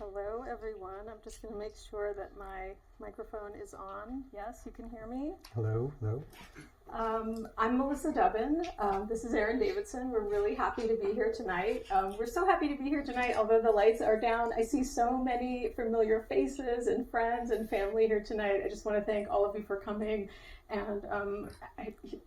Hello, everyone. I'm just going to make sure that my microphone is on. Yes, you can hear me. Hello, hello. I'm Melissa Dubbin. This is Aaron Davidson. We're really happy to be here tonight. We're so happy to be here tonight, although the lights are down. I see so many familiar faces and friends and family here tonight. I just want to thank all of you for coming and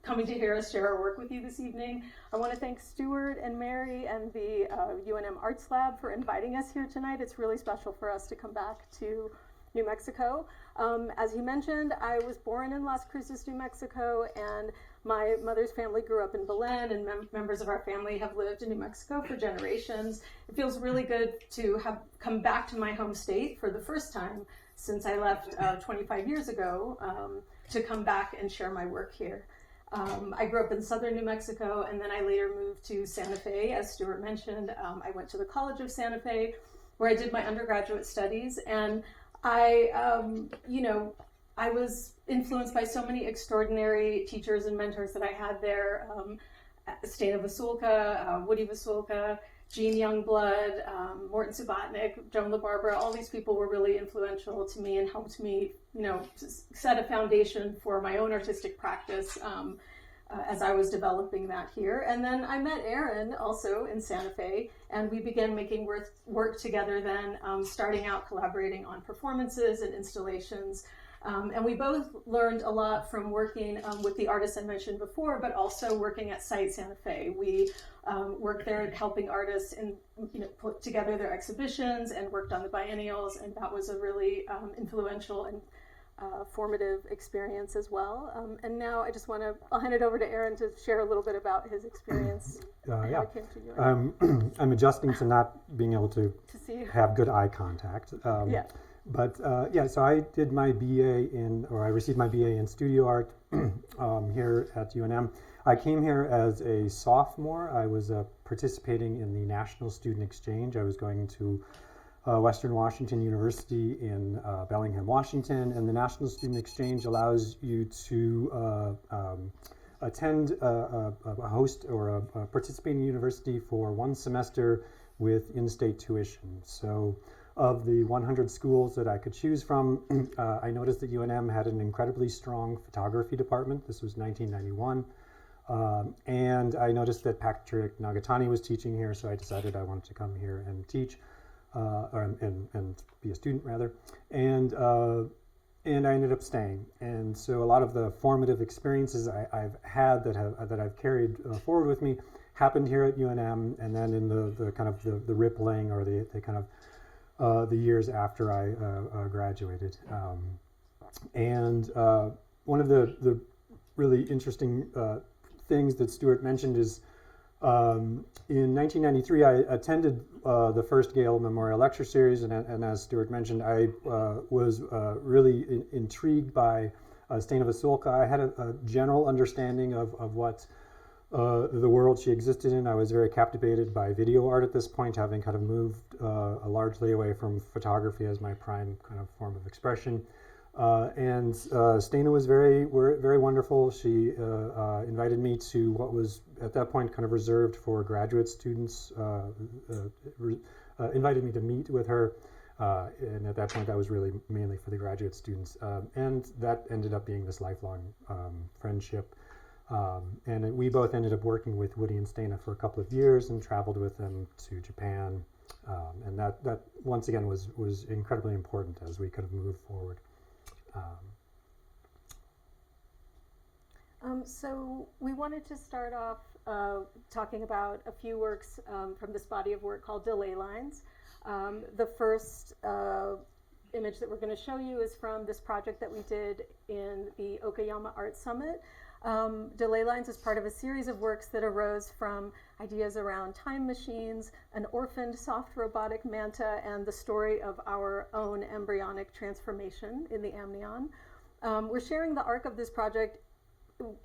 coming to hear us share our work with you this evening. I want to thank Stuart and Mary and the UNM Arts Lab for inviting us here tonight. It's really special for us to come back to New Mexico. As he mentioned, I was born in Las Cruces, New Mexico, and my mother's family grew up in Belen, and members of our family have lived in New Mexico for generations. It feels really good to have come back to my home state for the first time since I left 25 years ago to come back and share my work here. I grew up in southern New Mexico, and then I later moved to Santa Fe, as Stuart mentioned. I went to the College of Santa Fe, where I did my undergraduate studies, and I was influenced by so many extraordinary teachers and mentors that I had there. Stana Vasulka, Woody Vasulka, Jean Youngblood, Morton Subotnick, Joan LaBarbera, all these people were really influential to me and helped me, set a foundation for my own artistic practice as I was developing that here. And then I met Aaron also in Santa Fe, and we began making work together then, starting out collaborating on performances and installations. And we both learned a lot from working with the artists I mentioned before, but also working at Site Santa Fe. We worked there helping artists and put together their exhibitions and worked on the biennials, and that was a really influential and formative experience as well. And now I'll hand it over to Aaron to share a little bit about his experience. Yeah, I'm adjusting to not being able to have good eye contact. Yeah. But so I did my I received my BA in studio art here at UNM. I came here as a sophomore. I was participating in the National Student Exchange. I was going to Western Washington University in Bellingham, Washington, and the National Student Exchange allows you to attend a host or a participating university for one semester with in-state tuition. So of the 100 schools that I could choose from, I noticed that UNM had an incredibly strong photography department. This was 1991. And I noticed that Patrick Nagatani was teaching here, so I decided I wanted to come here and teach, and be a student rather. And I ended up staying. And so a lot of the formative experiences I've had that I've carried forward with me happened here at UNM, and then in the kind of the rippling or the kind of the years after I graduated. And one of the really interesting things that Stuart mentioned is in 1993 I attended the first Gale Memorial Lecture Series, and as Stuart mentioned, I was really intrigued by Stana Vasulka. I had a general understanding of what the world she existed in. I was very captivated by video art at this point, having kind of moved largely away from photography as my prime kind of form of expression. And Stana was very wonderful. She invited me to what was at that point kind of reserved for graduate students, invited me to meet with her. And at that point, that was really mainly for the graduate students. And that ended up being this lifelong friendship. And we both ended up working with Woody and Stana for a couple of years and traveled with them to Japan. And that once again was incredibly important as we kind of moved forward. So we wanted to start off talking about a few works from this body of work called Delay Lines. The first image that we're going to show you is from this project that we did in the Okayama Art Summit. Delay Lines is part of a series of works that arose from ideas around time machines, an orphaned soft robotic manta, and the story of our own embryonic transformation in the amnion. We're sharing the arc of this project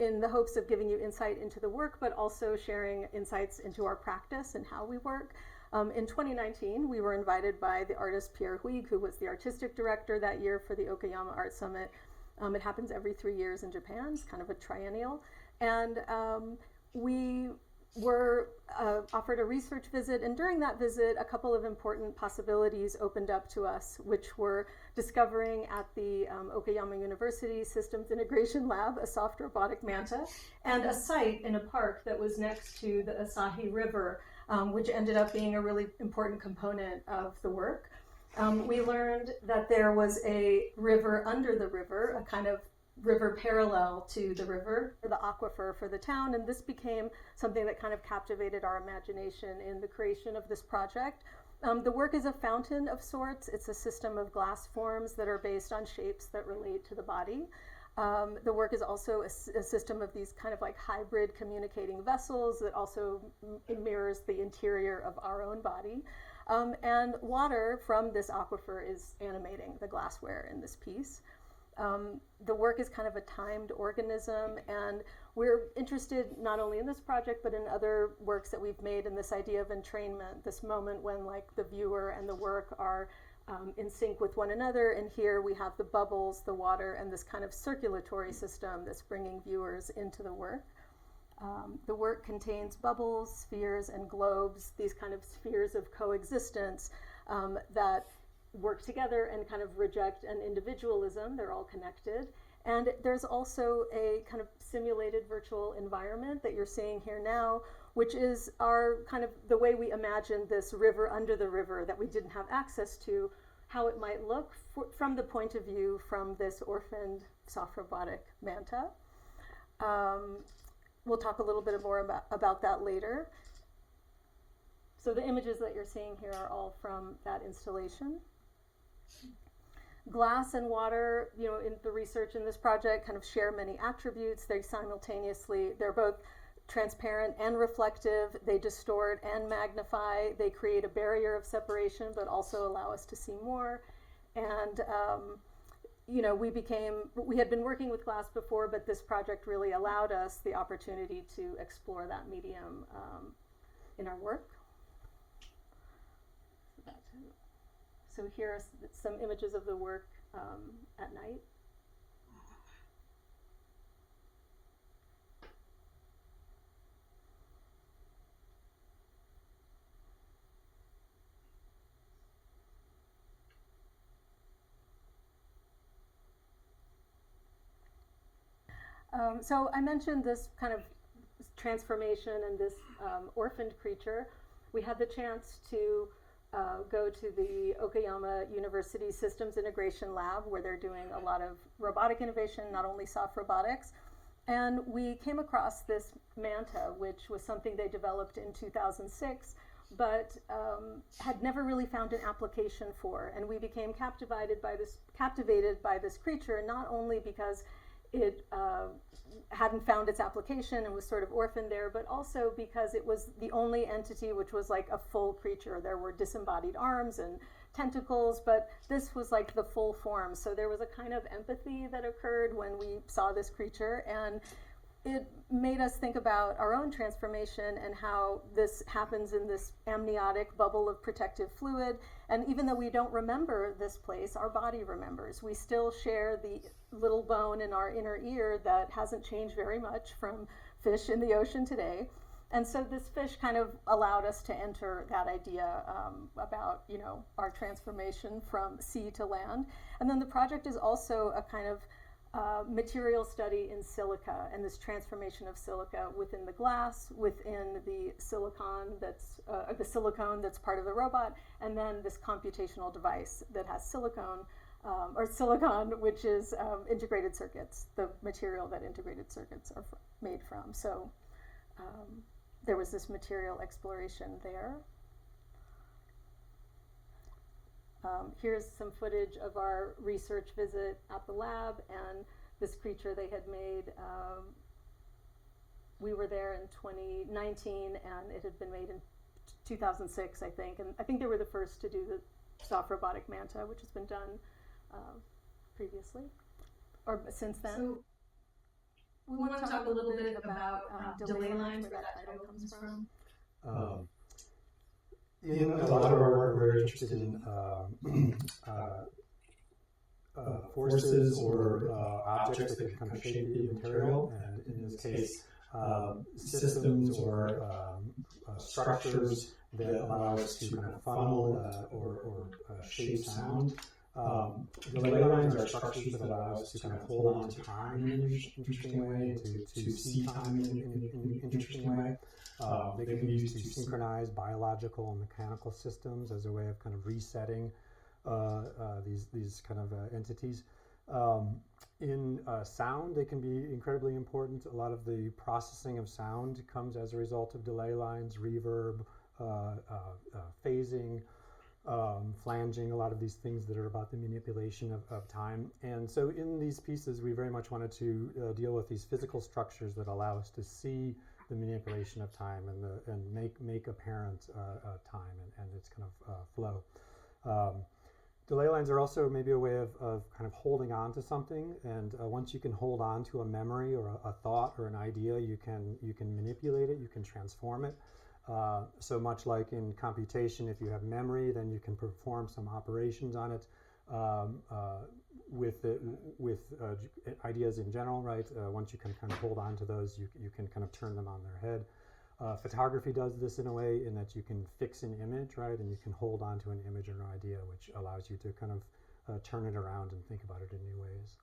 in the hopes of giving you insight into the work, but also sharing insights into our practice and how we work. In 2019, we were invited by the artist Pierre Huyghe, who was the artistic director that year for the Okayama Art Summit. It happens every 3 years in Japan. It's kind of a triennial. And we were offered a research visit, and during that visit, a couple of important possibilities opened up to us, which were discovering at the Okayama University Systems Integration Lab a soft robotic manta, and a site in a park that was next to the Asahi River, which ended up being a really important component of the work. We learned that there was a river under the river, a kind of river parallel to the river, the aquifer for the town, and this became something that kind of captivated our imagination in the creation of this project. The work is a fountain of sorts. It's a system of glass forms that are based on shapes that relate to the body. The work is also a system of these kind of like hybrid communicating vessels that also mirrors the interior of our own body. And water from this aquifer is animating the glassware in this piece. The work is kind of a timed organism, and we're interested not only in this project but in other works that we've made in this idea of entrainment, this moment when like the viewer and the work are in sync with one another, and here we have the bubbles, the water, and this kind of circulatory system that's bringing viewers into the work. The work contains bubbles, spheres, and globes, these kind of spheres of coexistence that work together and kind of reject an individualism. They're all connected. And there's also a kind of simulated virtual environment that you're seeing here now, which is our kind of the way we imagine this river under the river that we didn't have access to, how it might look from the point of view from this orphaned soft robotic manta. We'll talk a little bit more about that later. So the images that you're seeing here are all from that installation. Glass and water, you know, in the research in this project kind of share many attributes. They're both transparent and reflective. They distort and magnify. They create a barrier of separation, but also allow us to see more. And, you know, we had been working with glass before, but this project really allowed us the opportunity to explore that medium in our work. So here are some images of the work at night. So I mentioned this kind of transformation and this orphaned creature. We had the chance to go to the Okayama University Systems Integration Lab, where they're doing a lot of robotic innovation, not only soft robotics. And we came across this manta, which was something they developed in 2006, but had never really found an application for. And we became captivated by this creature, not only because it hadn't found its application and was sort of orphaned there, but also because it was the only entity which was like a full creature. There were disembodied arms and tentacles, but this was like the full form. So there was a kind of empathy that occurred when we saw this creature, and it made us think about our own transformation and how this happens in this amniotic bubble of protective fluid. And even though we don't remember this place, our body remembers. We still share the little bone in our inner ear that hasn't changed very much from fish in the ocean today. And so this fish kind of allowed us to enter that idea about, you know, our transformation from sea to land. And then the project is also a kind of material study in silica, and this transformation of silica within the glass, within the silicone that's part of the robot, and then this computational device that has silicon, which is integrated circuits, the material that integrated circuits are made from. So there was this material exploration there. Here's some footage of our research visit at the lab and this creature they had made. We were there in 2019 and it had been made in 2006, I think. And I think they were the first to do the soft robotic manta, which has been done previously or since then. So we want to talk a little bit about delay lines, where that title comes from. In a lot of our work, we're interested in forces or objects that can kind of shape the material, and in this case, systems or structures that allow us to kind of funnel or shape sound. Delay lines are structures that allow us to kind of hold on to time in an interesting way, to see time in an interesting way. They can be used to synchronize biological and mechanical systems as a way of kind of resetting these kind of entities. In sound, they can be incredibly important. A lot of the processing of sound comes as a result of delay lines, reverb, phasing, flanging, a lot of these things that are about the manipulation of time. And so in these pieces, we very much wanted to deal with these physical structures that allow us to see the manipulation of time and make apparent time and its kind of flow. Delay lines are also maybe a way of kind of holding on to something, and once you can hold on to a memory or a thought or an idea, you can manipulate it, you can transform it. So much like in computation, if you have memory, then you can perform some operations on it. With ideas in general, right? Once you can kind of hold on to those, you can kind of turn them on their head. Photography does this in a way in that you can fix an image, right? And you can hold on to an image or an idea, which allows you to kind of turn it around and think about it in new ways.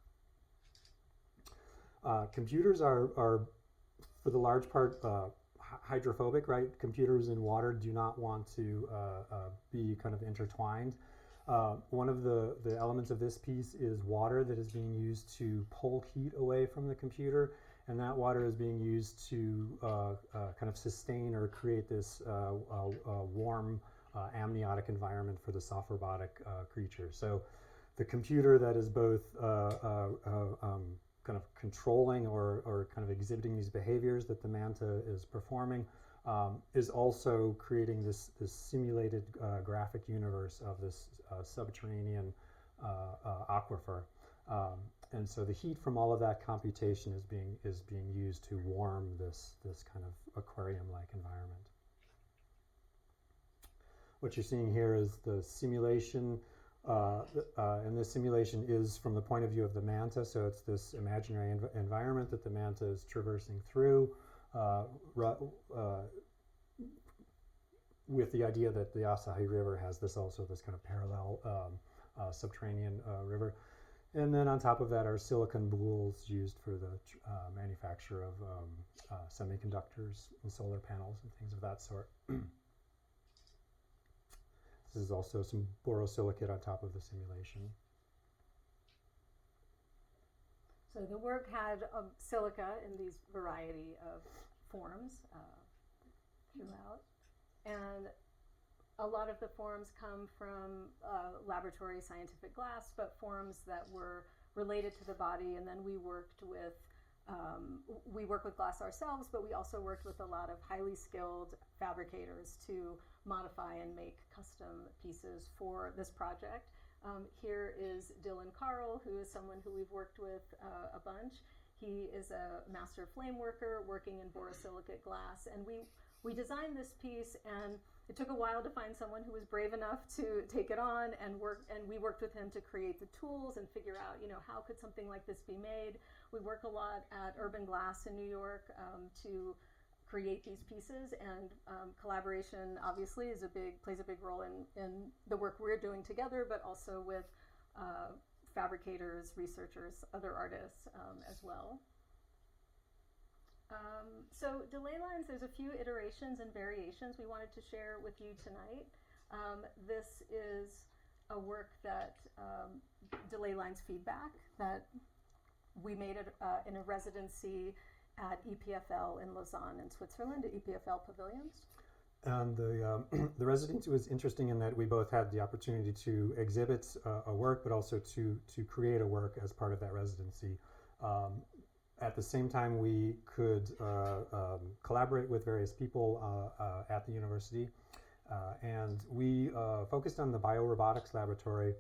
Computers are, for the large part, hydrophobic, right? Computers in water do not want to be kind of intertwined. One of the elements of this piece is water that is being used to pull heat away from the computer, and that water is being used to kind of sustain or create this warm amniotic environment for the soft robotic creature. So the computer that is both kind of controlling or kind of exhibiting these behaviors that the manta is performing is also creating this simulated graphic universe of this subterranean aquifer. And so the heat from all of that computation is being used to warm this kind of aquarium-like environment. What you're seeing here is the simulation, and this simulation is from the point of view of the manta, so it's this imaginary environment that the manta is traversing through, with the idea that the Asahi River has this kind of parallel subterranean river. And then on top of that are silicon boules used for the manufacture of semiconductors and solar panels and things of that sort. This is also some borosilicate on top of the simulation. So the work had silica in these variety of forms throughout. And a lot of the forms come from laboratory scientific glass, but forms that were related to the body. And then we work with glass ourselves, but we also worked with a lot of highly skilled fabricators to modify and make custom pieces for this project. Here is Dylan Carl, who is someone who we've worked with a bunch. He is a master flame worker working in borosilicate glass. And we designed this piece, and it took a while to find someone who was brave enough to take it on and work. And we worked with him to create the tools and figure out, how could something like this be made. We work a lot at Urban Glass in New York to create these pieces, and collaboration obviously plays a big role in the work we're doing together, but also with fabricators, researchers, other artists as well. So delay lines, there's a few iterations and variations we wanted to share with you tonight. This is a work that delay lines feedback that we made it in a residency at EPFL in Lausanne in Switzerland, at EPFL Pavilions. And the residency was interesting in that we both had the opportunity to exhibit a work, but also to create a work as part of that residency. At the same time, we could collaborate with various people at the university. And we focused on the biorobotics laboratory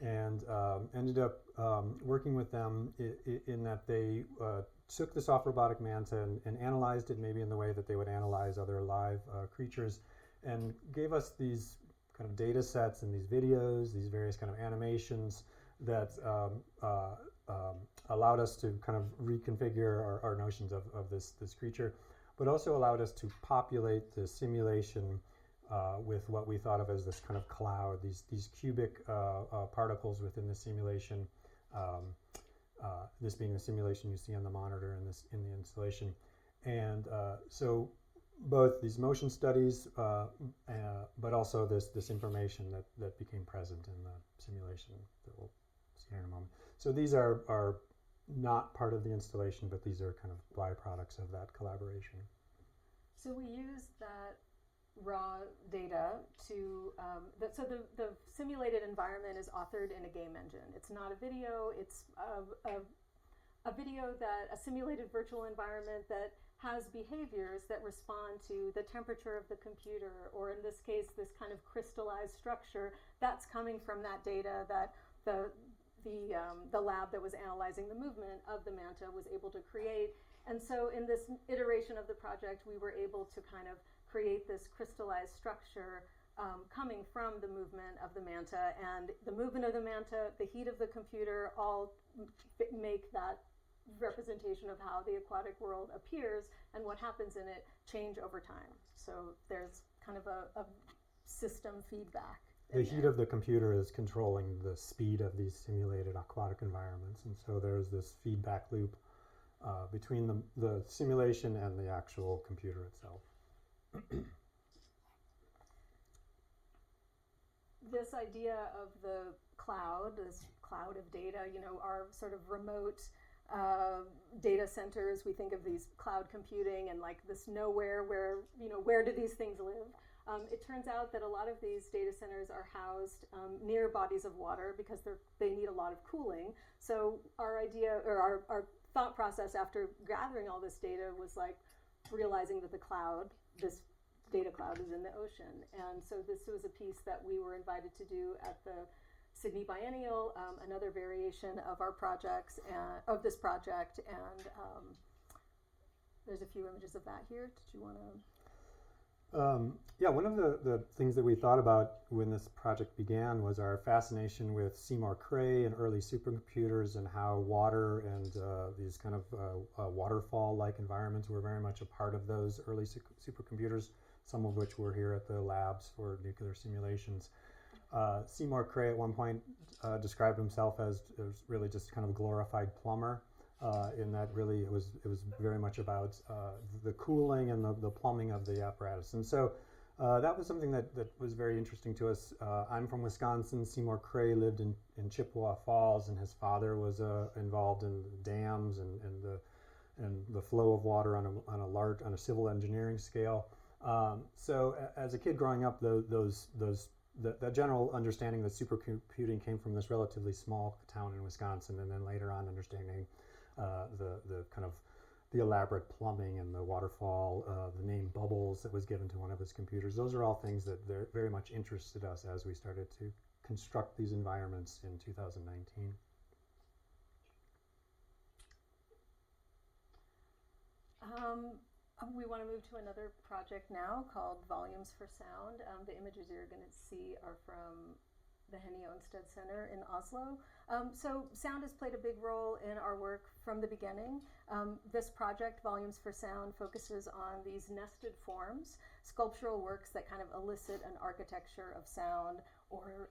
and ended up working with them in that they took the soft robotic manta and analyzed it maybe in the way that they would analyze other live creatures, and gave us these kind of data sets and these videos, these various kind of animations that allowed us to kind of reconfigure our notions of this creature, but also allowed us to populate the simulation with what we thought of as this kind of cloud, these cubic particles within the simulation. This being the simulation you see on the monitor and this in the installation, and so both these motion studies, but also this information that became present in the simulation that we'll see here in a moment. So these are not part of the installation, but these are kind of byproducts of that collaboration. So we use that raw data to, so the simulated environment is authored in a game engine. It's not a video, it's a video a simulated virtual environment that has behaviors that respond to the temperature of the computer, or in this case, this kind of crystallized structure that's coming from that data that the lab that was analyzing the movement of the manta was able to create. And so in this iteration of the project, we were able to kind of create this crystallized structure coming from the movement of the manta, and the movement of the manta, the heat of the computer, all make that representation of how the aquatic world appears and what happens in it change over time. So there's kind of a system feedback. The heat of the computer is controlling the speed of these simulated aquatic environments, and so there's this feedback loop between the simulation and the actual computer itself. This idea of the cloud, this cloud of data, our sort of remote data centers, we think of these cloud computing and like this nowhere where do these things live? It turns out that a lot of these data centers are housed near bodies of water because they need a lot of cooling. So our idea, or our thought process after gathering all this data was like realizing that this data cloud is in the ocean. And so this was a piece that we were invited to do at the Sydney Biennial, another variation of our projects, of this project, and there's a few images of that here. Did you want to? Yeah, one of the things that we thought about when this project began was our fascination with Seymour Cray and early supercomputers, and how water and these kind of waterfall-like environments were very much a part of those early supercomputers, some of which were here at the labs for nuclear simulations. Seymour Cray at one point described himself as really just kind of a glorified plumber, in that really it was very much about the cooling and the plumbing of the apparatus. And so that was something that was very interesting to us. I'm from Wisconsin. Seymour Cray lived in Chippewa Falls, and his father was involved in dams and the flow of water on a civil engineering scale. So as a kid growing up, the general understanding that supercomputing came from this relatively small town in Wisconsin, and then later on understanding the kind of the elaborate plumbing and the waterfall, the name Bubbles that was given to one of his computers. Those are all things that very much interested us as we started to construct these environments in 2019. We want to move to another project now called Volumes for Sound. The images you're going to see are from the Henny Onstead Center in Oslo. So sound has played a big role in our work from the beginning. This project, Volumes for Sound, focuses on these nested forms, sculptural works that kind of elicit an architecture of sound, or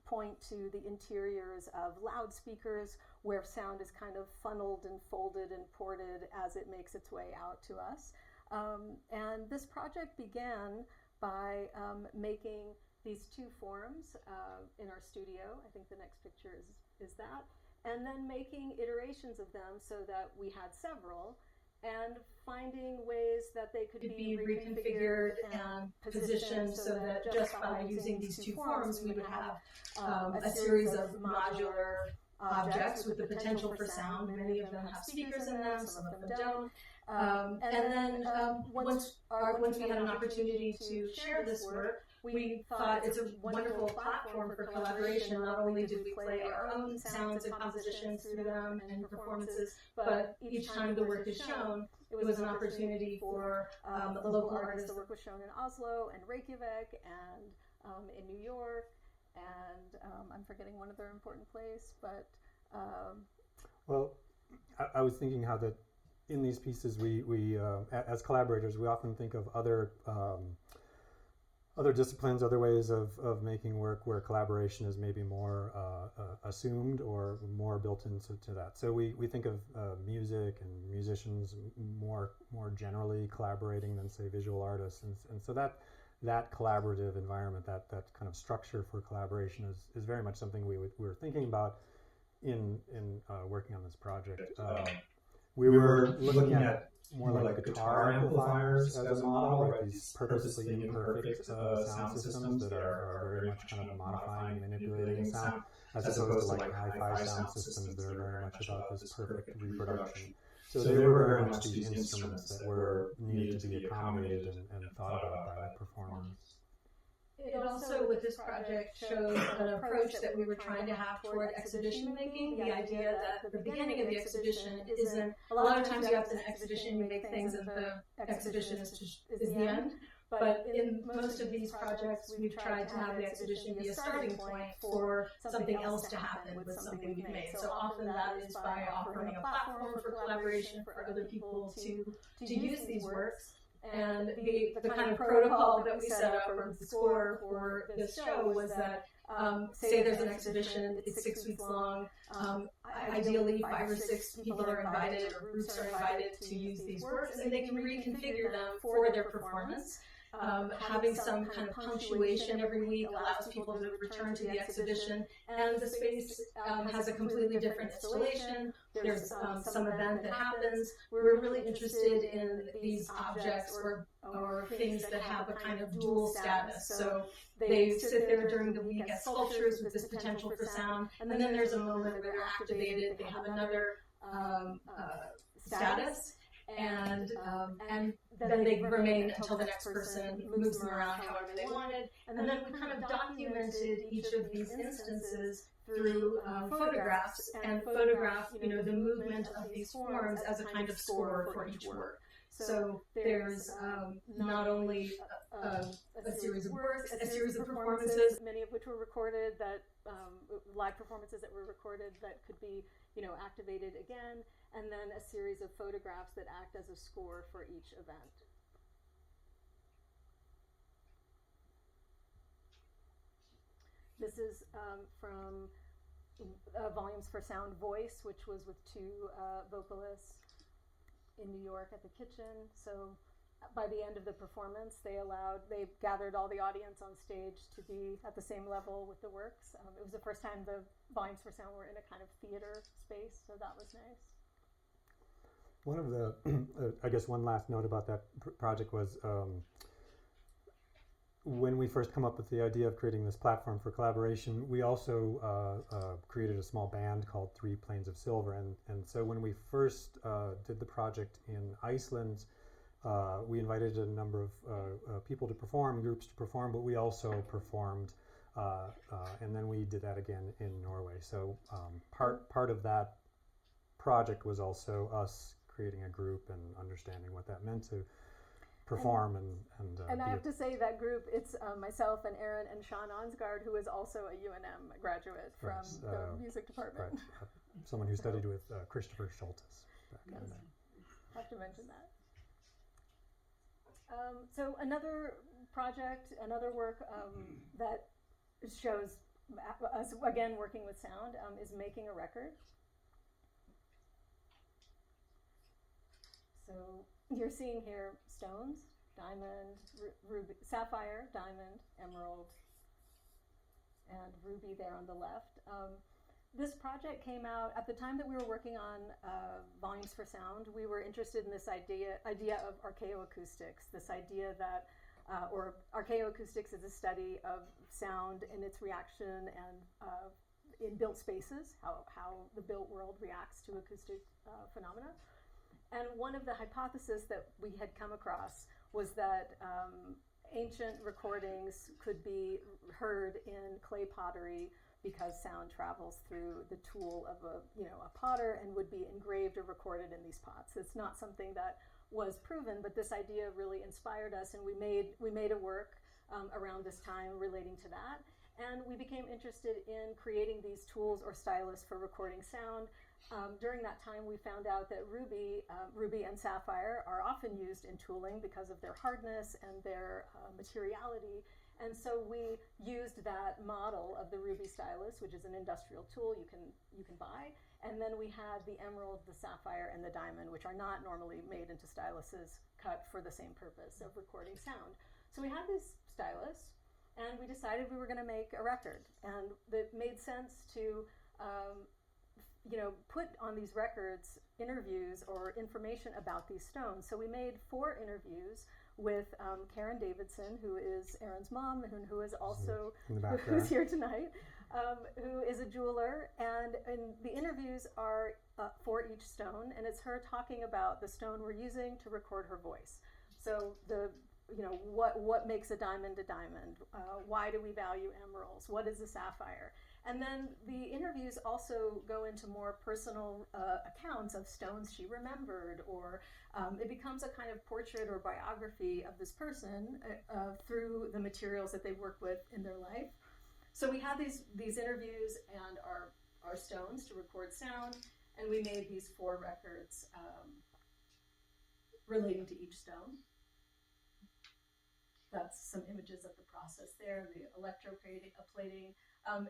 point to the interiors of loudspeakers where sound is kind of funneled and folded and ported as it makes its way out to us. And this project began by making these two forms in our studio. I think the next picture is that. And then making iterations of them so that we had several, and finding ways that they could be reconfigured and positioned so that just by using these two forms, we would have a series of modular objects with the potential for sound. Many of them have speakers in them, some of them don't. And then once we had an opportunity to share this work, we thought it's a wonderful platform for collaboration. Not only did we play our own sounds and compositions through them and in performances, but each time the work is shown, it was an opportunity for the local artists. The work was shown in Oslo and Reykjavik and in New York, and I'm forgetting one other important place, but Well, I was thinking how that in these pieces we as collaborators, we often think of other disciplines, other ways of making work where collaboration is maybe more assumed or more built into that. So we think of music and musicians more generally collaborating than, say, visual artists. And so that collaborative environment, that kind of structure for collaboration is very much something we were thinking about in working on this project. We were looking at more like guitar amplifiers as a model, right? These purposely imperfect sound systems that are very much kind of modifying and manipulating sound, as opposed to like hi-fi sound systems that are very much about this perfect reproduction. So they were very much these instruments that were needed to be accommodated and thought about by the performers. It also, with this project, shows an approach that we were trying to have toward exhibition making. The idea that the beginning of the exhibition isn't, a lot of times you have an exhibition, you make things, and the exhibition is the end. But in most of these projects, we've tried to have the exhibition be a starting point for something else to happen with something we've made. So often that is by offering a platform for collaboration for other people to use these works. And the kind of protocol that we set up, or the score for this show, was that say there's an exhibition, it's 6 weeks long. Ideally, 5 or 6 people are invited, or groups are invited to use these works, and they can reconfigure them for their performance. Having some kind of punctuation every week allows people to return to the exhibition, and the space has a completely different installation. There's some event that happens. We're really interested in these objects or things that have a kind of dual status. So they sit there during the week as sculptures with this potential for sound, and then there's a moment where they're activated. They have another status. And then they remain until the next person moves them around however they wanted. And then we kind of documented each of these instances through photographs, and photograph, the movement of these forms as a kind of score for each work. So there's not only a series of works, a series of performances, many of which were recorded, that live performances that were recorded that could be, activated again, and then a series of photographs that act as a score for each event. This is from Volumes for Sound Voice, which was with 2 vocalists in New York at the Kitchen. So by the end of the performance, they gathered all the audience on stage to be at the same level with the works. It was the first time the Volumes for Sound were in a kind of theater space, so that was nice. One of the, I guess one last note about that project was when we first come up with the idea of creating this platform for collaboration, we also created a small band called 3 Planes of Silver. And so when we first did the project in Iceland, we invited a number of people to perform, groups to perform, but we also performed, and then we did that again in Norway. So part of that project was also us creating a group and understanding what that meant to perform and I have to say that group, it's myself and Aaron and Sean Onsgaard, who is also a UNM graduate from the music department. Right. Someone who studied with Christopher Schultes back in the day. Have to mention that. So another project, another work that shows us again working with sound is making a record. So you're seeing here stones, diamond, ruby, sapphire, diamond, emerald, and ruby there on the left. This project came out at the time that we were working on Volumes for Sound. We were interested in this idea of archaeoacoustics, this idea that, or archaeoacoustics is a study of sound and its reaction and in built spaces, how the built world reacts to acoustic phenomena. And one of the hypotheses that we had come across was that ancient recordings could be heard in clay pottery because sound travels through the tool of a potter and would be engraved or recorded in these pots. It's not something that was proven, but this idea really inspired us, and we made a work around this time relating to that. And we became interested in creating these tools or stylus for recording sound. During that time, we found out that ruby and sapphire are often used in tooling because of their hardness and their materiality. And so we used that model of the ruby stylus, which is an industrial tool you can buy. And then we had the emerald, the sapphire, and the diamond, which are not normally made into styluses, cut for the same purpose of recording sound. So we had this stylus, and we decided we were going to make a record. And it made sense to put on these records interviews or information about these stones. So we made 4 interviews with Karen Davidson, who is Aaron's mom, and who is also who's here tonight, who is a jeweler. And the interviews are for each stone, and it's her talking about the stone we're using to record her voice. So what makes a diamond? Why do we value emeralds? What is a sapphire? And then the interviews also go into more personal accounts of stones she remembered, or it becomes a kind of portrait or biography of this person through the materials that they work with in their life. So we had these interviews and our stones to record sound, and we made these 4 records relating to each stone. That's some images of the process there, the electroplating.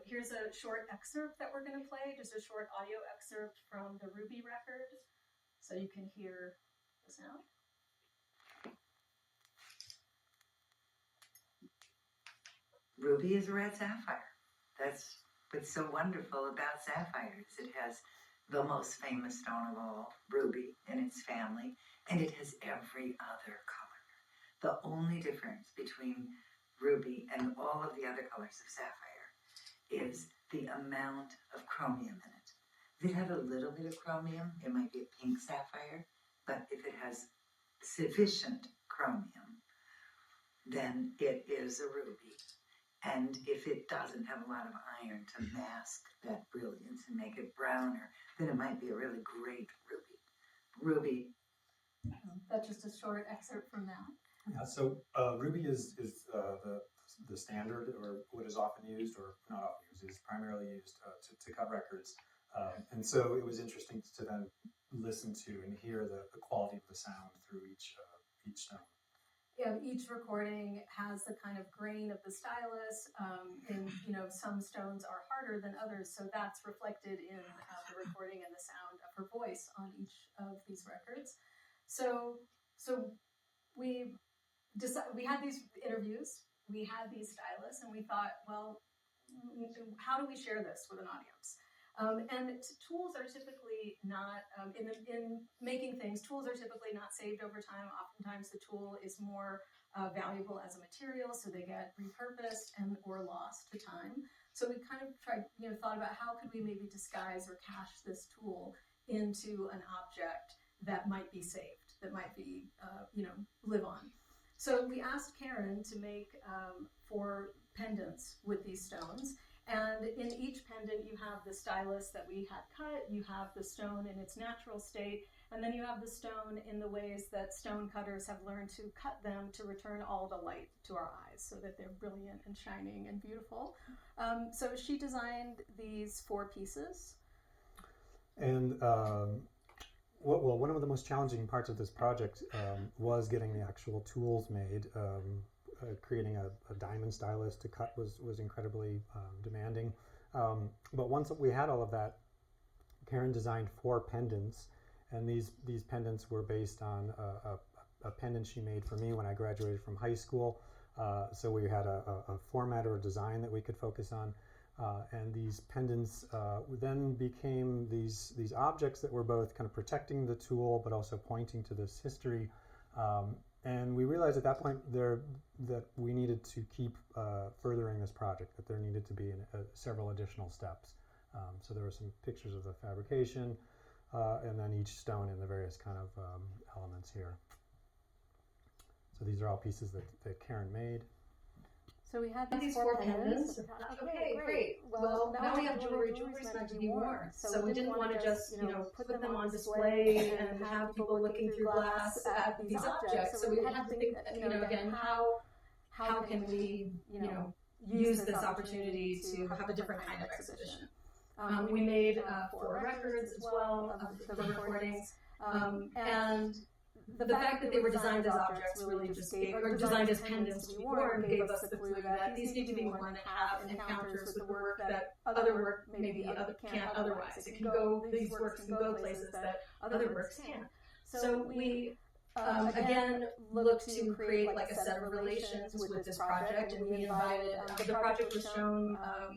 Here's a short excerpt that we're going to play, just a short audio excerpt from the ruby record, so you can hear the sound. Ruby is a red sapphire. That's what's so wonderful about sapphires. It has the most famous stone of all, ruby, in its family, and it has every other color. The only difference between ruby and all of the other colors of sapphire is the amount of chromium in it. If it had a little bit of chromium, it might be a pink sapphire, but if it has sufficient chromium, then it is a ruby. And if it doesn't have a lot of iron to mask that brilliance and make it browner, then it might be a really great ruby. That's just a short excerpt from that. Yeah, so ruby is the standard, or what is often used, or not often used, is primarily used to cut records. And so it was interesting to then listen to and hear the quality of the sound through each stone. Yeah, each recording has the kind of grain of the stylus, and some stones are harder than others, so that's reflected in the recording and the sound of her voice on each of these records. So we had these interviews, we had these stylists, and we thought, well, how do we share this with an audience? And tools are typically not, in making things, tools are typically not saved over time. Oftentimes the tool is more valuable as a material, so they get repurposed or lost to time. So we kind of thought about how could we maybe disguise or cache this tool into an object that might be saved, that might be, live on. So we asked Karen to make 4 pendants with these stones. And in each pendant, you have the stylus that we had cut, you have the stone in its natural state, and then you have the stone in the ways that stone cutters have learned to cut them to return all the light to our eyes so that they're brilliant and shining and beautiful. So she designed these 4 pieces. And one of the most challenging parts of this project was getting the actual tools made. Creating a diamond stylus to cut was incredibly demanding. But once we had all of that, Karen designed 4 pendants, and these pendants were based on a pendant she made for me when I graduated from high school. So we had a format or a design that we could focus on. And these pendants then became these objects that were both kind of protecting the tool but also pointing to this history. And we realized at that point that we needed to keep furthering this project, that there needed to be several additional steps. So there were some pictures of the fabrication, and then each stone and the various kind of elements here. So these are all pieces that Karen made. So we had these 4 pendants. Okay, great. Well, now we have jewelry. Jewelry's meant to be worn. So we didn't want to just, put them on display and have people looking through glass at these objects. So we had to think, again, how can we, use this opportunity to have a different kind of exhibition. We made 4 records as well of the recordings, and the fact that they were designed as objects really just gave, or designed as pendants to be worn, gave us the clue that these need to be worn that have encounters with the work that other work maybe can't otherwise. It can go, these works can go places that other works can't. So we again look to create like a set of relations with this project, and we invited, the project was shown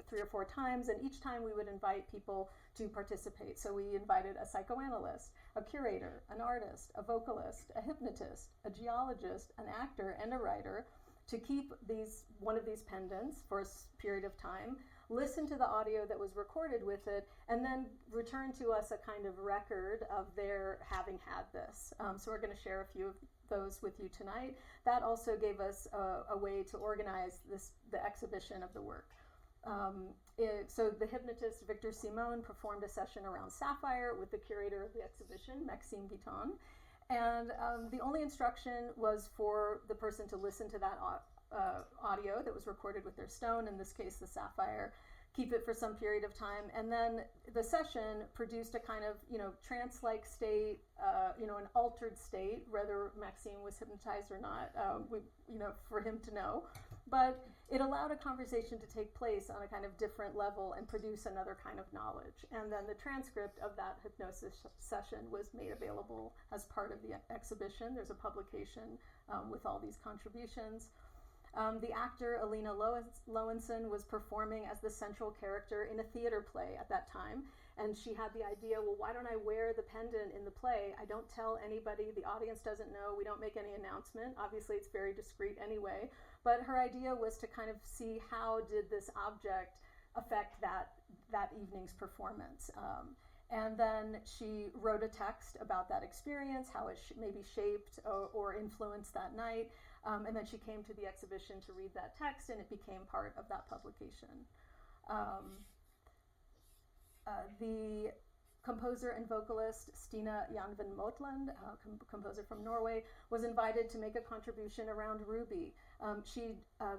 3 or 4 times, and each time we would invite people to participate. So we invited a psychoanalyst, a curator, an artist, a vocalist, a hypnotist, a geologist, an actor, and a writer to keep one of these pendants for a period of time, listen to the audio that was recorded with it, and then return to us a kind of record of their having had this. So we're going to share a few of those with you tonight. That also gave us a way to organize the exhibition of the work. So the hypnotist Victor Simon performed a session around sapphire with the curator of the exhibition, Maxime Guiton. And the only instruction was for the person to listen to that audio that was recorded with their stone, in this case the sapphire, keep it for some period of time, and then the session produced a kind of, trance-like state, an altered state, whether Maxime was hypnotized or not, for him to know. But it allowed a conversation to take place on a kind of different level and produce another kind of knowledge. And then the transcript of that hypnosis session was made available as part of the exhibition. There's a publication with all these contributions. The actor Alina Lowenson was performing as the central character in a theater play at that time, and she had the idea, well, why don't I wear the pendant in the play? I don't tell anybody, the audience doesn't know, we don't make any announcement. Obviously, it's very discreet anyway, but her idea was to kind of see how did this object affect that evening's performance. And then she wrote a text about that experience, how it maybe shaped or influenced that night. And then she came to the exhibition to read that text, and it became part of that publication. The composer and vocalist Stina Janven Motland, composer from Norway, was invited to make a contribution around ruby. She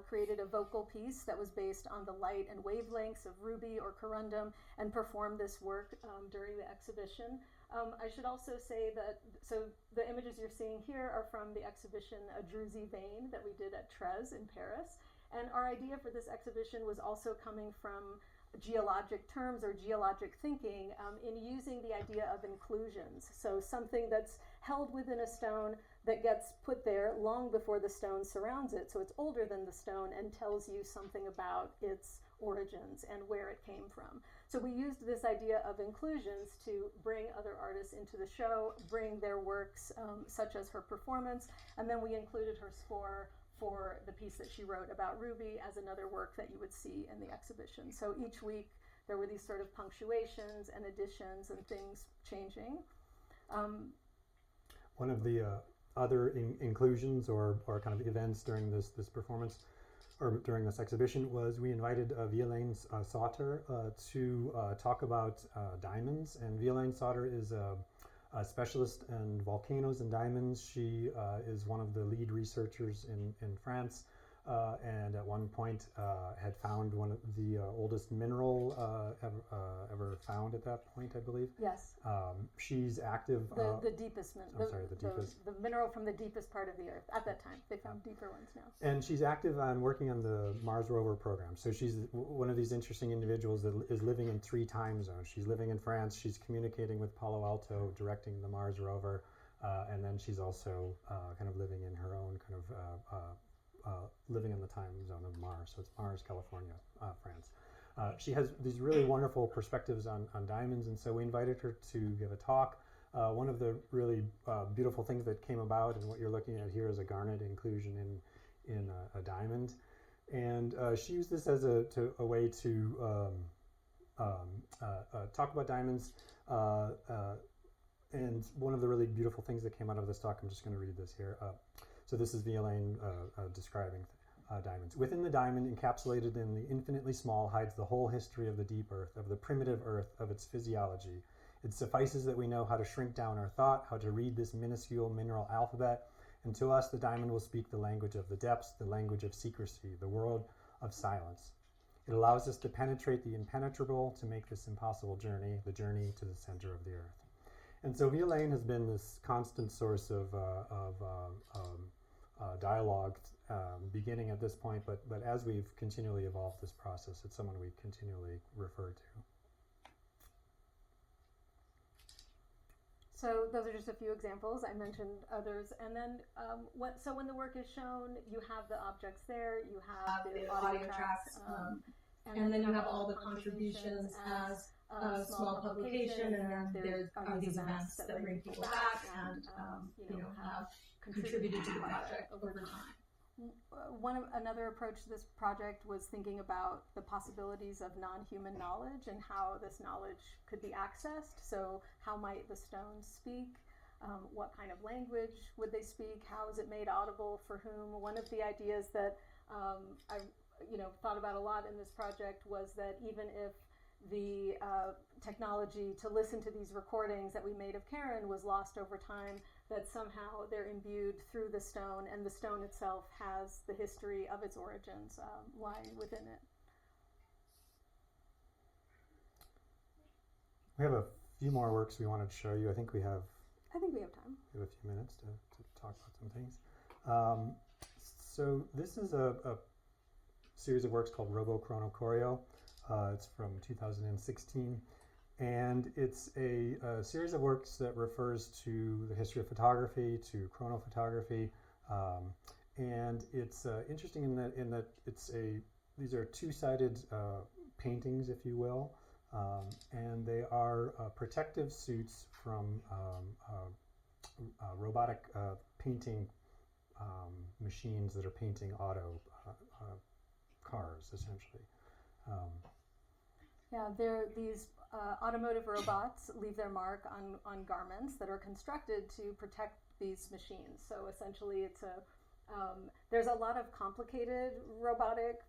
created a vocal piece that was based on the light and wavelengths of ruby or corundum and performed this work during the exhibition. I should also say that, so the images you're seeing here are from the exhibition A Druzy Vein that we did at Trez in Paris. And our idea for this exhibition was also coming from geologic terms or geologic thinking in using the idea of inclusions. So something that's held within a stone that gets put there long before the stone surrounds it. So it's older than the stone and tells you something about its origins and where it came from. So we used this idea of inclusions to bring other artists into the show, bring their works, such as her performance, and then we included her score for the piece that she wrote about ruby as another work that you would see in the exhibition. So each week there were these sort of punctuations and additions and things changing. One of the other inclusions or kind of events during this performance or during this exhibition was we invited Violaine Sauter to talk about diamonds. And Violaine Sauter is a specialist in volcanoes and diamonds. She is one of the lead researchers in France, and at one point had found one of the oldest mineral ever found at that point, I believe. Yes. She's active. The deepest mineral. The deepest. The mineral from the deepest part of the Earth at that time. They found deeper ones now. And she's active on working on the Mars rover program. So she's one of these interesting individuals that is living in 3 time zones. She's living in France. She's communicating with Palo Alto, directing the Mars rover, and then she's also kind of living in her own kind of living in the time zone of Mars. So it's Mars, California, France. She has these really wonderful perspectives on diamonds, and so we invited her to give a talk. One of the really beautiful things that came about, and what you're looking at here, is a garnet inclusion in a diamond. And she used this as a way to talk about diamonds. And one of the really beautiful things that came out of this talk, I'm just going to read this here. So this is Violaine describing diamonds. Within the diamond, encapsulated in the infinitely small, hides the whole history of the deep earth, of the primitive earth, of its physiology. It suffices that we know how to shrink down our thought, how to read this minuscule mineral alphabet, and to us the diamond will speak the language of the depths, the language of secrecy, the world of silence. It allows us to penetrate the impenetrable to make this impossible journey, the journey to the center of the earth. And so Violaine has been this constant source of dialogue, beginning at this point, but as we've continually evolved this process, it's someone we continually refer to. So those are just a few examples. I mentioned others. And then so when the work is shown, you have the objects there, you have the audio tracks, and then you have all the contributions as a small publication, and then there are these events that bring people back and have contributed to the project over time. Another approach to this project was thinking about the possibilities of non-human knowledge and how this knowledge could be accessed. So how might the stones speak? What kind of language would they speak? How is it made audible for whom? One of the ideas that I thought about a lot in this project was that even if the technology to listen to these recordings that we made of Karen was lost over time, that somehow they're imbued through the stone, and the stone itself has the history of its origins lying within it. We have a few more works we wanted to show you. I think we have time. We have a few minutes to talk about some things. So this is a series of works called Robochronochoreo. It's from 2016, and it's a series of works that refers to the history of photography, to chronophotography, and it's interesting in that these are two-sided paintings, if you will, and they are protective suits from robotic painting machines that are painting auto cars, essentially. These automotive robots leave their mark on garments that are constructed to protect these machines. So essentially, there's a lot of complicated robotic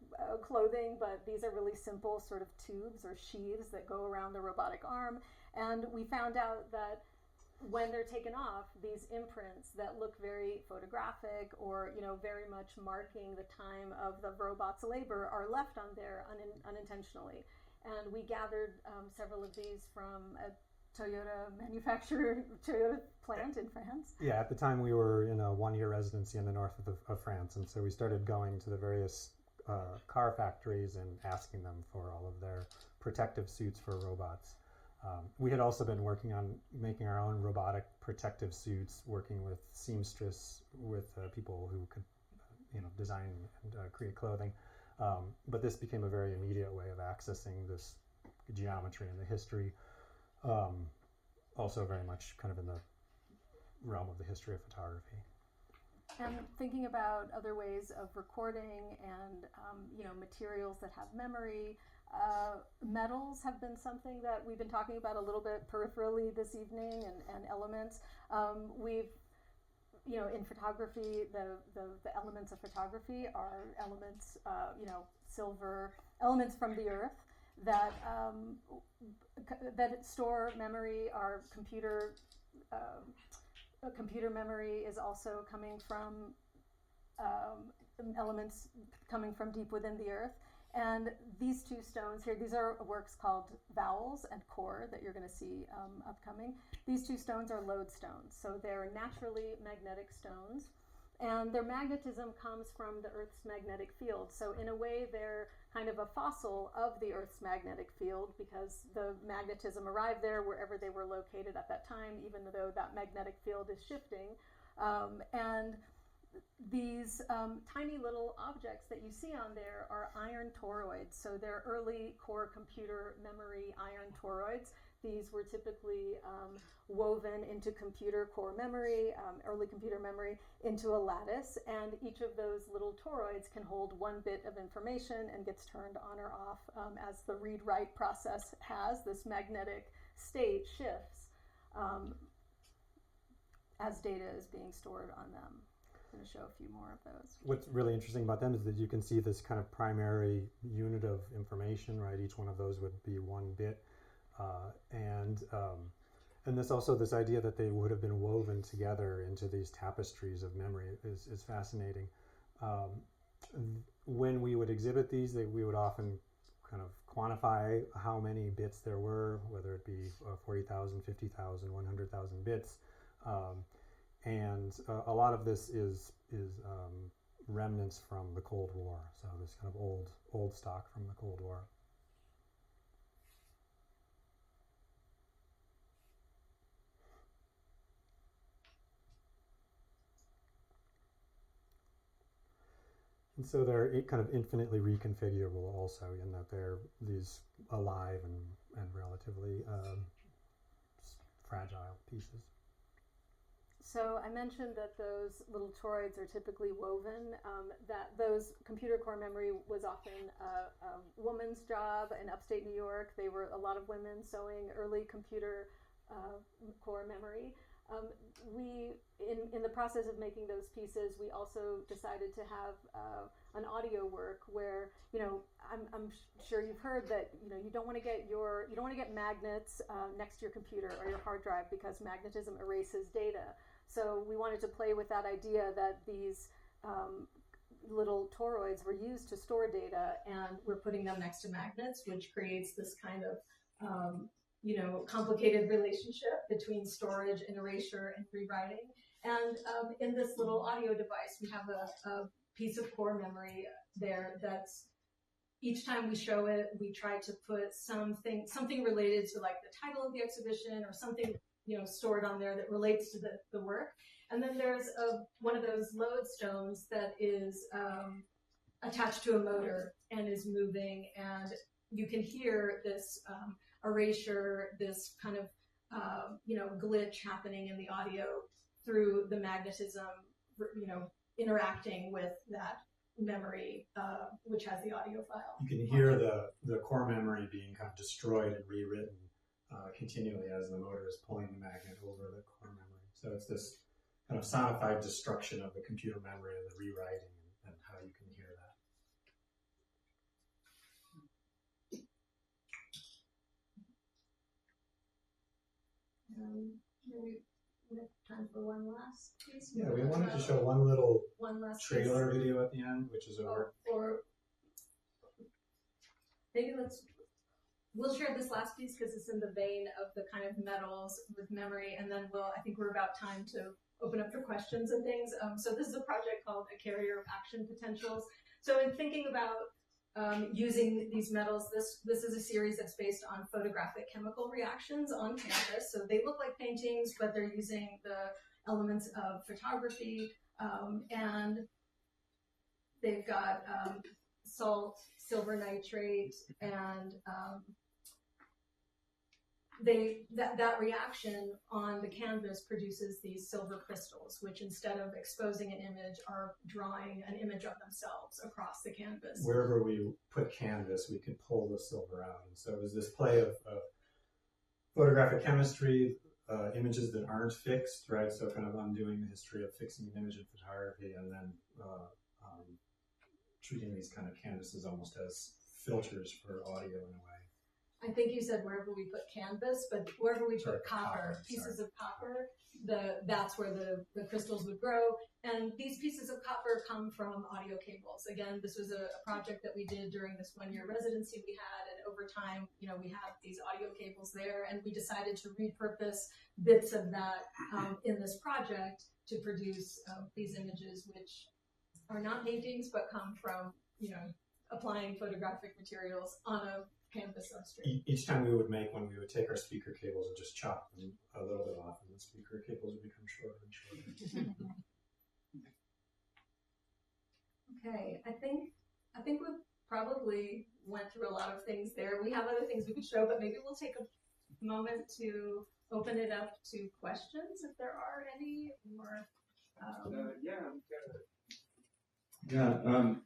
clothing, but these are really simple sort of tubes or sheaths that go around the robotic arm. And we found out that when they're taken off, these imprints that look very photographic or very much marking the time of the robot's labor are left on there unintentionally. And we gathered several of these from a Toyota plant in France. Yeah, at the time we were in a one-year residency in the north of France, and so we started going to the various car factories and asking them for all of their protective suits for robots. We had also been working on making our own robotic protective suits, working with seamstress, with people who could, design and create clothing. But this became a very immediate way of accessing this geometry and the history. Also very much kind of in the realm of the history of photography. And thinking about other ways of recording and materials that have memory. Metals have been something that we've been talking about a little bit peripherally this evening, and elements. We've in photography, the elements of photography are elements, silver, elements from the earth that store memory. Our computer memory is also coming from elements coming from deep within the earth. And these two stones here, these are works called Vowels and Core that you're going to see upcoming. These two stones are lodestones, so they're naturally magnetic stones. And their magnetism comes from the Earth's magnetic field. So in a way, they're kind of a fossil of the Earth's magnetic field because the magnetism arrived there wherever they were located at that time, even though that magnetic field is shifting. And these tiny little objects that you see on there are iron toroids. So they're early core computer memory iron toroids. These were typically woven into computer core memory, early computer memory, into a lattice. And each of those little toroids can hold one bit of information and gets turned on or off as the read-write process has. This magnetic state shifts as data is being stored on them. I'm going to show a few more of those. What's really interesting about them is that you can see this kind of primary unit of information, right? Each one of those would be one bit. And this also, this idea that they would have been woven together into these tapestries of memory is fascinating. when we would exhibit these, we would often kind of quantify how many bits there were, whether it be 40,000, 50,000, 100,000 bits. And a lot of this is remnants from the Cold War, so this kind of old stock from the Cold War. And so they're kind of infinitely reconfigurable also, in that they're these alive and relatively fragile pieces. So I mentioned that those little toroids are typically woven, that those computer core memory was often a woman's job in upstate New York. They were a lot of women sewing early computer core memory. In the process of making those pieces, we also decided to have an audio work where, I'm sure you've heard that, you don't want to get magnets next to your computer or your hard drive, because magnetism erases data. So we wanted to play with that idea that these little toroids were used to store data, and We're putting them next to magnets, which creates this kind of complicated relationship between storage and erasure and rewriting. And in this little audio device, we have a piece of core memory there that's, each time we show it, we try to put something related to like the title of the exhibition, or something stored on there that relates to the work. And then there's one of those lodestones that is attached to a motor and is moving, and you can hear this erasure, this kind of glitch happening in the audio through the magnetism, interacting with that memory, which has the audio file. You can hear the core memory being kind of destroyed and rewritten continually as the motor is pulling the magnet over the core memory. So it's this kind of sonified destruction of the computer memory and the rewriting, and how you can hear that. Maybe we have time for one last piece. Yeah, we wanted to show one last trailer video at the end, which is over. Or maybe we'll share this last piece because it's in the vein of the kind of metals with memory, and then I think we're about time to open up for questions and things. So this is a project called A Carrier of Action Potentials. So in thinking about using these metals, this is a series that's based on photographic chemical reactions on canvas. So they look like paintings, but they're using the elements of photography, and they've got salt, silver nitrate, and that reaction on the canvas produces these silver crystals, which instead of exposing an image are drawing an image of themselves across the canvas. Wherever we put canvas, we could pull the silver out. And so it was this play of photographic chemistry, images that aren't fixed, right? So kind of undoing the history of fixing an image in photography, and then treating these kind of canvases almost as filters for audio in a way. I think you said wherever we put canvas, but wherever we put pieces of copper, that's where the crystals would grow. And these pieces of copper come from audio cables. Again, this was a project that we did during this one-year residency we had, and over time, we have these audio cables there, and we decided to repurpose bits of that in this project to produce these images, which are not paintings, but come from, applying photographic materials on a canvas substrate. Each time we would make one, we would take our speaker cables and just chop them a little bit off, and the speaker cables would become shorter and shorter. Okay, I think we probably went through a lot of things there. We have other things we could show, but maybe we'll take a moment to open it up to questions if there are any. Or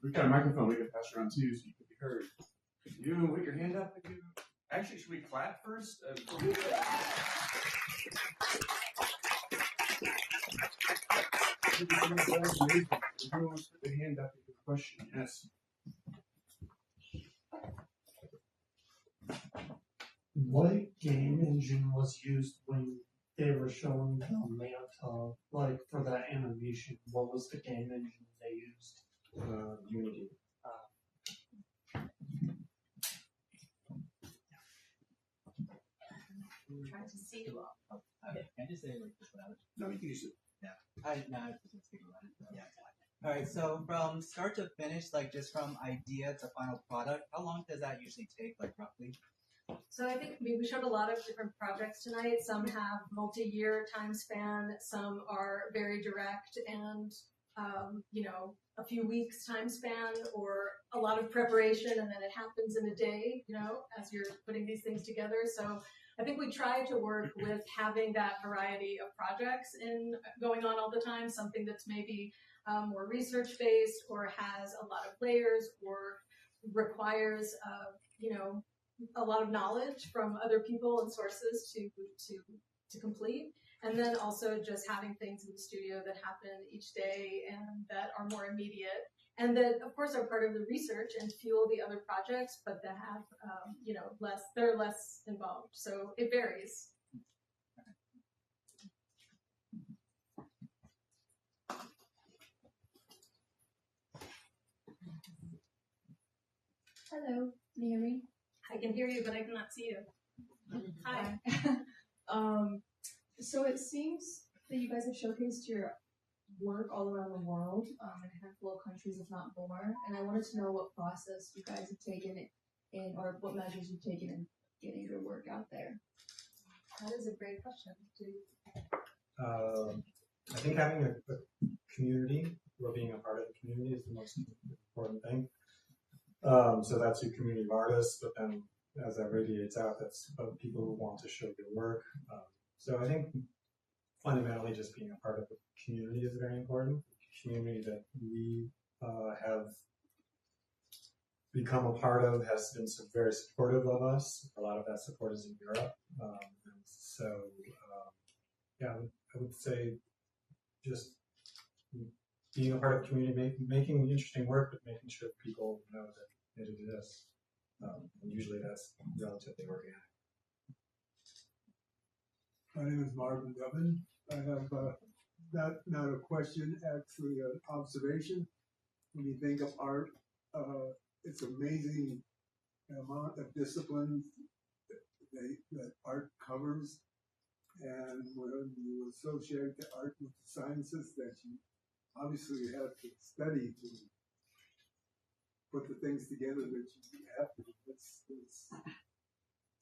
we've got a microphone we can pass around too, so you can be heard. If you put your hand up, actually, should we clap first? If you want to put your hand up, you have a question. Yes. What game engine was used when they were showing the Manta, like for that animation? What was the game engine they used? Unity. trying to see you all. Oh, Okay, can I just say like this without? No, you can use it. I just speak about it. Yeah. All right. So from start to finish, like just from idea to final product, how long does that usually take, like roughly? So I think we showed a lot of different projects tonight. Some have multi-year time span. Some are very direct and, a few weeks time span, or a lot of preparation and then it happens in a day, as you're putting these things together. So I think we try to work with having that variety of projects going on all the time, something that's maybe more research-based or has a lot of layers or requires, a lot of knowledge from other people and sources to complete. And then also just having things in the studio that happen each day and that are more immediate and that, of course, are part of the research and fuel the other projects, but that have, they're less involved. So it varies. Hello, can you hear me? I can hear you, but I cannot see you. Hi. So it seems that you guys have showcased your work all around the world, in a handful of countries, if not more. And I wanted to know what process you guys have taken in, or what measures you've taken in getting your work out there. That is a great question. I think having a community, or being a part of the community, is the most important thing. So that's your community of artists, but then as that radiates out, that's about people who want to show their work. So I think fundamentally just being a part of the community is very important. The community that we have become a part of has been very supportive of us. A lot of that support is in Europe. I would say just being a part of the community, making interesting work, but making sure people know that it exists. And usually that's relatively organic. My name is Marvin Dubbin. I have not a question, actually an observation. When you think of art, it's amazing the amount of disciplines that art covers. And when you associate the art with the sciences, that you obviously have to study to put the things together that you have to. It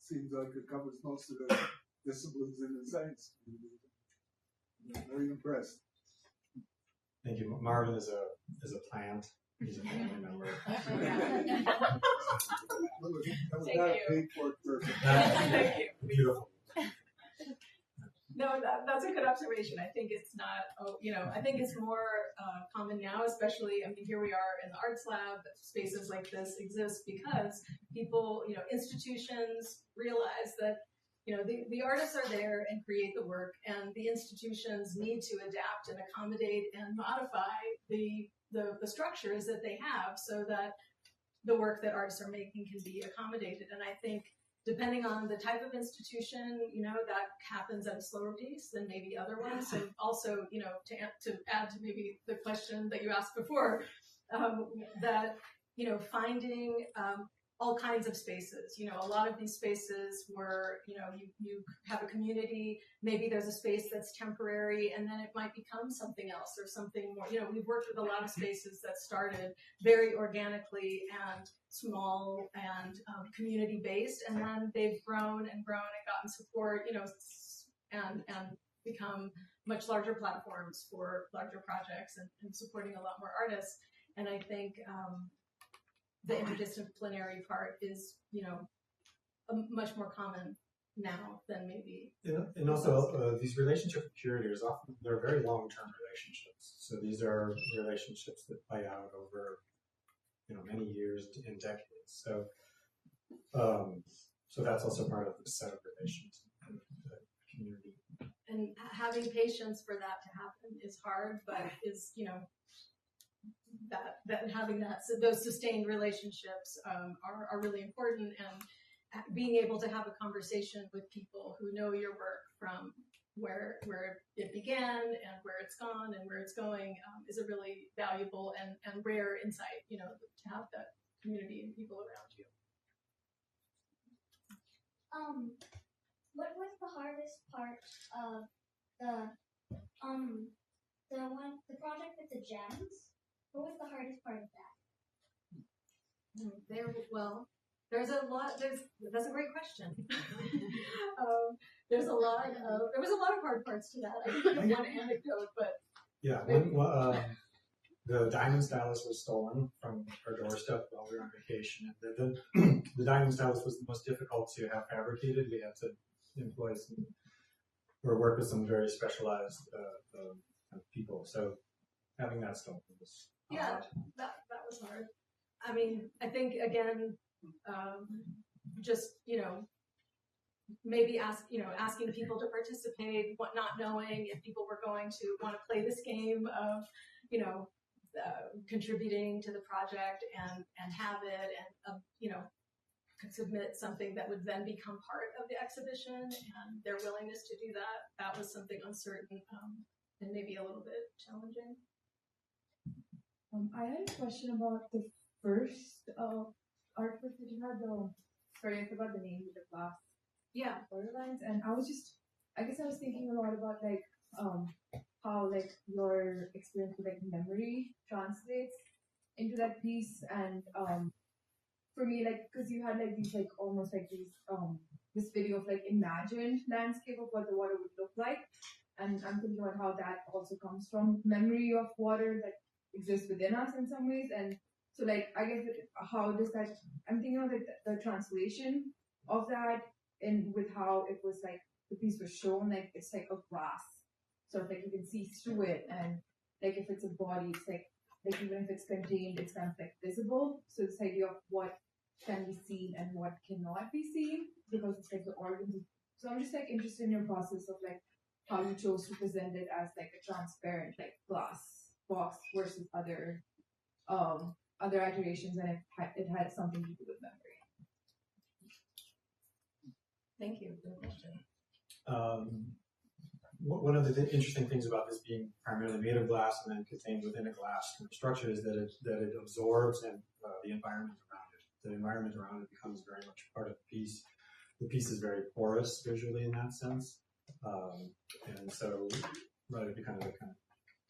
seems like it covers most of the disciplines in the science community. I'm very impressed. Thank you. Marvin is a plant. He's a family member. That was not a paid for person. Thank you. Beautiful. No, that's a good observation. I think it's not, I think it's more common now, especially, here we are in the arts lab. Spaces like this exist because people, institutions realize that, the artists are there and create the work, and the institutions need to adapt and accommodate and modify the structures that they have so that the work that artists are making can be accommodated. And I think depending on the type of institution, that happens at a slower pace than maybe other ones. And also, to add to maybe the question that you asked before, that, finding all kinds of spaces. A lot of these spaces where, you have a community, maybe there's a space that's temporary, and then it might become something else or something more. We've worked with a lot of spaces that started very organically and small and community-based, and then they've grown and gotten support, and become much larger platforms for larger projects and supporting a lot more artists. And I think the interdisciplinary part is, much more common now than maybe. And also these relationships with curators, often they're very long-term relationships. So these are relationships that play out over, many years and decades. So, so that's also part of the set of relations in the community. And having patience for that to happen is hard, but is, that having those sustained relationships are really important, and being able to have a conversation with people who know your work from where it began and where it's gone and where it's going is a really valuable and rare insight, to have that community and people around you. what was the hardest part of the project with the gems? What was the hardest part of that? There's a lot. That's a great question. There was a lot of hard parts to that. I can think of one anecdote, but Yeah, the diamond stylus was stolen from our doorstep while we were on vacation. The diamond stylus was the most difficult to have fabricated. We had to employ some or work with some very specialized people. So having that stolen was hard. that was hard. I mean, I think again, just maybe asking people to participate, not knowing if people were going to want to play this game of contributing to the project and have it and could submit something that would then become part of the exhibition, and their willingness to do that was something uncertain and maybe a little bit challenging. I had a question about the first artwork that you had. Sorry, I forgot the name of the class. Yeah. Borderlines, and I was thinking a lot about how your experience with memory translates into that piece, and for me because you had these almost these this video of imagined landscape of what the water would look like, and I'm thinking about how that also comes from memory of water that exists within us in some ways, and so I guess how does that? I'm thinking about the translation of that and with how it was the piece was shown it's a glass, so you can see through it, and if it's a body, it's even if it's contained, it's kind of visible. So this idea of what can be seen and what cannot be seen because it's the organs. So I'm just interested in your process of how you chose to present it as a transparent glass box versus other iterations, and it had something to do with memory. Thank you for the question. One of the interesting things about this being primarily made of glass and then contained within a glass structure is that it absorbs and the environment around it. The environment around it becomes very much part of the piece. The piece is very porous visually in that sense, and so rather it becomes a kind of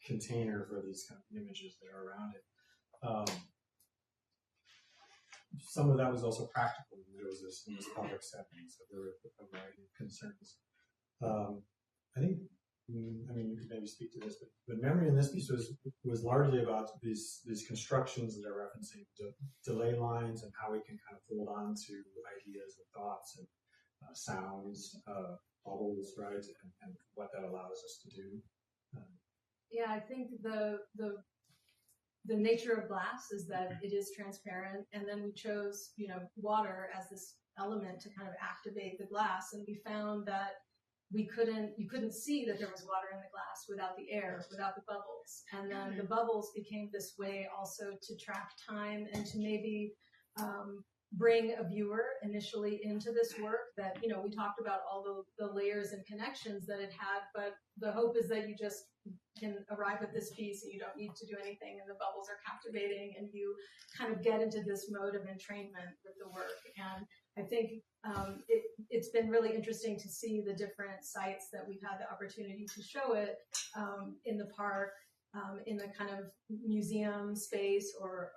container for these kind of images that are around it. Some of that was also practical in this project setting, so there were a variety of concerns. I think, you could maybe speak to this, but memory in this piece was largely about these constructions that are referencing delay lines and how we can kind of hold on to ideas and thoughts and sounds, bubbles, right, and what that allows us to do. Yeah, I think the nature of glass is that it is transparent, and then we chose, water as this element to kind of activate the glass, and we found that you couldn't see that there was water in the glass without the air, without the bubbles, and then the bubbles became this way also to track time and to maybe bring a viewer initially into this work that, we talked about all the layers and connections that it had, but the hope is that you just can arrive at this piece and you don't need to do anything, and the bubbles are captivating, and you kind of get into this mode of entrainment with the work. And I think it's been really interesting to see the different sites that we've had the opportunity to show it in the park, in the kind of museum space or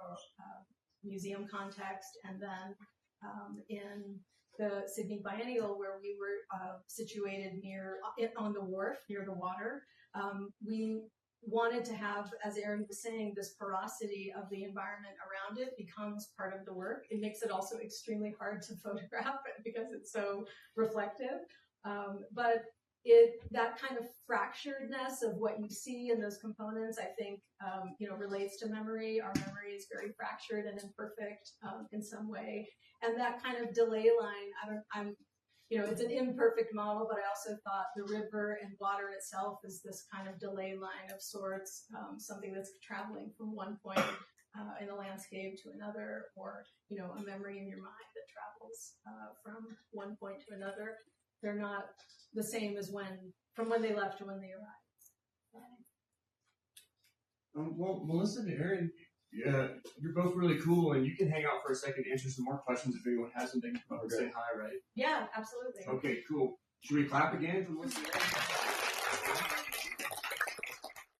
museum context, and then in the Sydney Biennial, where we were situated on the wharf near the water. We wanted to have, as Aaron was saying, this porosity of the environment around it becomes part of the work. It makes it also extremely hard to photograph because it's so reflective. But that kind of fracturedness of what you see in those components, I think, relates to memory. Our memory is very fractured and imperfect in some way. And that kind of delay line, it's an imperfect model, but I also thought the river and water itself is this kind of delay line of sorts, something that's traveling from one point in the landscape to another, or, a memory in your mind that travels from one point to another. They're not the same as from when they left to when they arrived. Well, Melissa and Aaron, you're both really cool, and you can hang out for a second to answer some more questions if anyone has something to come up and say hi, right? Yeah, absolutely. Okay, cool. Should we clap again for Melissa?